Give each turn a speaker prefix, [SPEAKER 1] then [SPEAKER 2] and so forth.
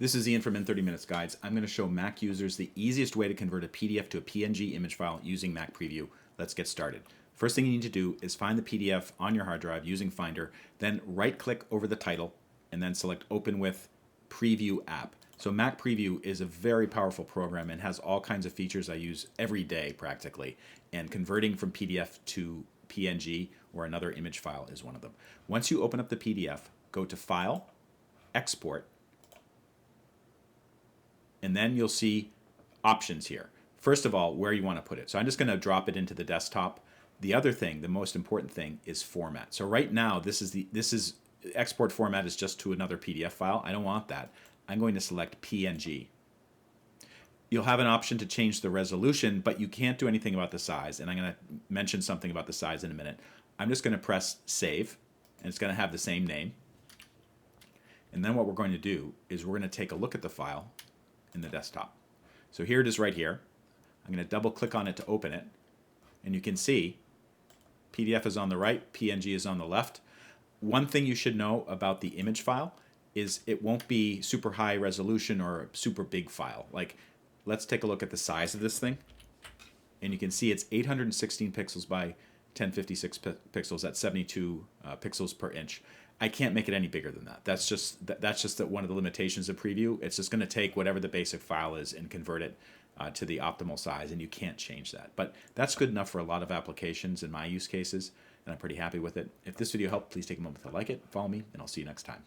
[SPEAKER 1] This is Ian from In 30 Minutes Guides. I'm going to show Mac users the easiest way to convert a PDF to a PNG image file using Mac Preview. Let's get started. First thing you need to do is find the PDF on your hard drive using Finder, then right-click over the title, and then select Open with Preview App. So Mac Preview is a very powerful program and has all kinds of features I use every day practically, and converting from PDF to PNG or another image file is one of them. Once you open up the PDF, go to File, Export, and then you'll see options here. First of all, where you want to put it. So I'm just going to drop it into the desktop. The other thing, the most important thing, is format. So right now, export format is just to another PDF file. I don't want that. I'm going to select PNG. You'll have an option to change the resolution, but you can't do anything about the size. And I'm going to mention something about the size in a minute. I'm just going to press Save, and it's going to have the same name. And then what we're going to do is we're going to take a look at the file in the desktop. So here it is right here. I'm going to double click on it to open it, and you can see PDF is on the right, PNG is on the left. One thing you should know about the image file is it won't be super high resolution or a super big file. Like, let's take a look at the size of this thing, and you can see it's 816 pixels by 1056 pixels. That's 72 pixels per inch. I can't make it any bigger than that. That's just one of the limitations of Preview. It's just going to take whatever the basic file is and convert it to the optimal size, and you can't change that. But that's good enough for a lot of applications in my use cases, and I'm pretty happy with it. If this video helped, please take a moment to like it, follow me, and I'll see you next time.